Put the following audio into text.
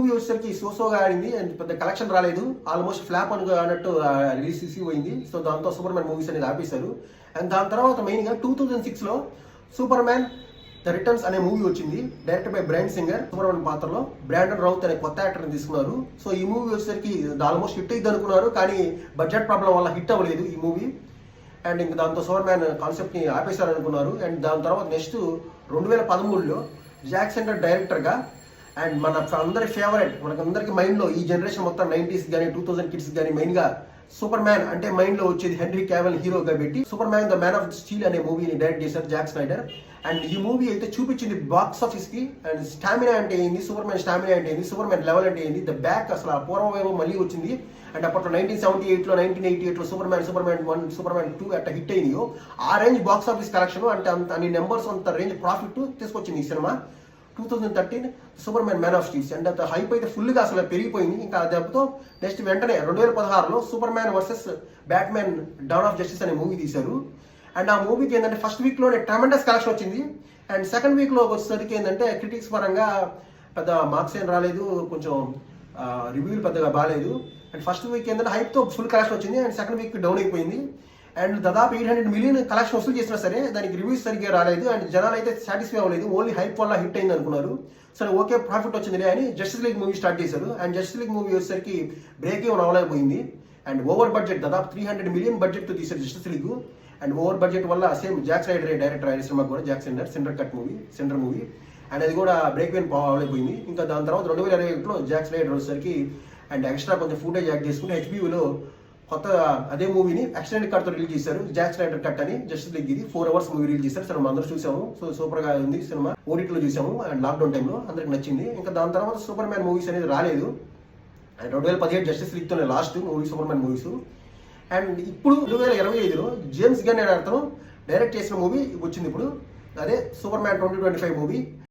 Movie వచ్చేసరికి సోసోగా ఆడింది and పెద్ద కలెక్షన్ రాలేదు, ఆల్మోస్ట్ ఫ్లాప్ అన్నట్టు రిలీజ్ పోయింది. సో దాంతో సూపర్ మ్యాన్ మూవీస్ అనేది ఆపేశారు. అండ్ దాని తర్వాత మెయిన్గా 2006లో సూపర్ మ్యాన్ ద రిటర్న్స్ అనే మూవీ వచ్చింది, director by brain singer. Super man పాత్రలో బ్రాండన్ రౌత్ అనే కొత్త యాక్టర్ని తీసుకున్నారు. సో ఈ మూవీ వచ్చేసరికి ఆల్మోస్ట్ హిట్ అయింది అనుకున్నారు, కానీ బడ్జెట్ ప్రాబ్లం వల్ల హిట్ అవ్వలేదు ఈ మూవీ. అండ్ ఇంకా దాంతో సూపర్ మ్యాన్ కాన్సెప్ట్ని ఆపేశారు అనుకున్నారు. అండ్ దాని తర్వాత నెక్స్ట్ 2013లో జాక్ సెండర్ డైరెక్టర్గా అండ్ మన అందరి ఫేవరెట్, మనకందరికి మైండ్లో ఈ జనరేషన్ మొత్తం 90s కానీ 2000 కిడ్స్ కానీ మెయిన్గా సూపర్ మ్యాన్ అంటే మైండ్లో వచ్చేది హెన్రీ క్యావెల్ హీరోగా పెట్టి super man the man of steel అనే మూవీని డైరెక్ట్ చేశారు జాక్ స్నైడర్. అండ్ ఈ మూవీ అయితే చూపించింది బాక్స్ ఆఫీస్కి అండ్ స్టామినా అంటే ఏంది, సూపర్ మ్యాన్ స్టామినా అంటే ఏంది, సూపర్ మ్యాన్ లెవెల్ అంటే ఏంది, ద బ్యాక్ అసలు ఆ పూర్వవైభవం మళ్ళీ వచ్చింది. అండ్ అప్పట్లో 1978లో 1988లో సూపర్ మ్యాన్ 1, సూపర్ మ్యాన్ 2 అట్లా హిట్ అయినాయో ఆ రేంజ్ బాక్స్ ఆఫీస్ కలెక్షన్ అంటే అంత అన్ని నెంబర్స్ అంత రేంజ్ ప్రాఫిట్ తీసుకొచ్చింది ఈ సినిమా. 2013 Superman Man of Steels and అంత హైప్ అయితే ఫుల్గా అసలు పెరిగిపోయింది. ఇంకా దెబ్బతో నెక్స్ట్ వెంటనే 2016లో Superman versus Batman Dawn of Justice అనే మూవీ తీశారు. అండ్ ఆ మూవీకి ఏంటంటే ఫస్ట్ వీక్లోనే ట్రెమెండస్ కలెక్షన్ వచ్చింది. అండ్ సెకండ్ వీక్లో వచ్చేసరికి ఏంటంటే క్రిటిక్స్ పరంగా పెద్ద మార్క్స్ ఏం రాలేదు, కొంచెం రివ్యూలు పెద్దగా బాగాలేదు. అండ్ ఫస్ట్ వీక్ ఏంటంటే హైప్తో ఫుల్ కలెక్షన్ వచ్చింది అండ్ సెకండ్ వీక్ డౌన్ అయిపోయింది. అండ్ దాదాపు 800 మిలియన్ కలెక్షన్ వసూలు చేసినా సరే దానికి రివ్యూస్ సరిగ్గా రాలేదు అండ్ జనాలు అయితే సాటిస్ఫై అవ్వలేదు, ఓన్లీ హైప్ వల్ల హిట్ అయింది అనుకున్నారు. సరే ఓకే ప్రాఫిట్ వచ్చిందిలే అని జస్టిస్ లీగ్ మూవీ స్టార్ట్ చేశారు. అండ్ జస్టిస్ లీగ్ మూవీ వచ్చేసరికి బ్రేక్ ఈవెన్ అవ్వలేకపోయింది అండ్ ఓవర్ బడ్జెట్ దాదాపు 300 మిలియన్ బడ్జెట్తో తీశారు Justice League. And over budget వల్ల సేమ్ జాక్ స్నైడర్ డైరెక్టర్ అయిన సినిమా కూడా జాక్ సెండర్ మూవీ అండ్ అది కూడా బ్రేక్ ఈవెన్ అవ్వలేకపోయింది. ఇంకా దాని తర్వాత 2021లో జాక్ స్నైడర్ వచ్చేసరికి అండ్ ఎక్స్ట్రా కొంచెం ఫుటేజ్ యాడ్ చేసుకుని హెచ్బీయూలో కొత్త అదే మూవీని ఎక్స్టెండెడ్ కట్తో రిలీజ్ చేశారు, జాక్ స్నైడర్ కట్ అని. జస్టిస్ లీగ్ ఇది 4 hours మూవీ రిలీజ్ చేశారు. సరే మనం అందరూ చూసాము, సో సూపర్గా ఉంది సినిమా, ఓటీటీలో చూసాము అండ్ లాక్డౌన్ టైంలో అందరికి నచ్చింది. ఇంకా దాని తర్వాత సూపర్ మ్యాన్ మూవీస్ అనేది రాలేదు అండ్ 2017 జస్టిస్ లీగ్తోనే last movie Superman movies. And ఇప్పుడు 2025లో జేమ్స్ గన్ అనే అతను డైరెక్ట్ చేసిన మూవీ వచ్చింది ఇప్పుడు, అదే సూపర్ మ్యాన్ 2025 మూవీ.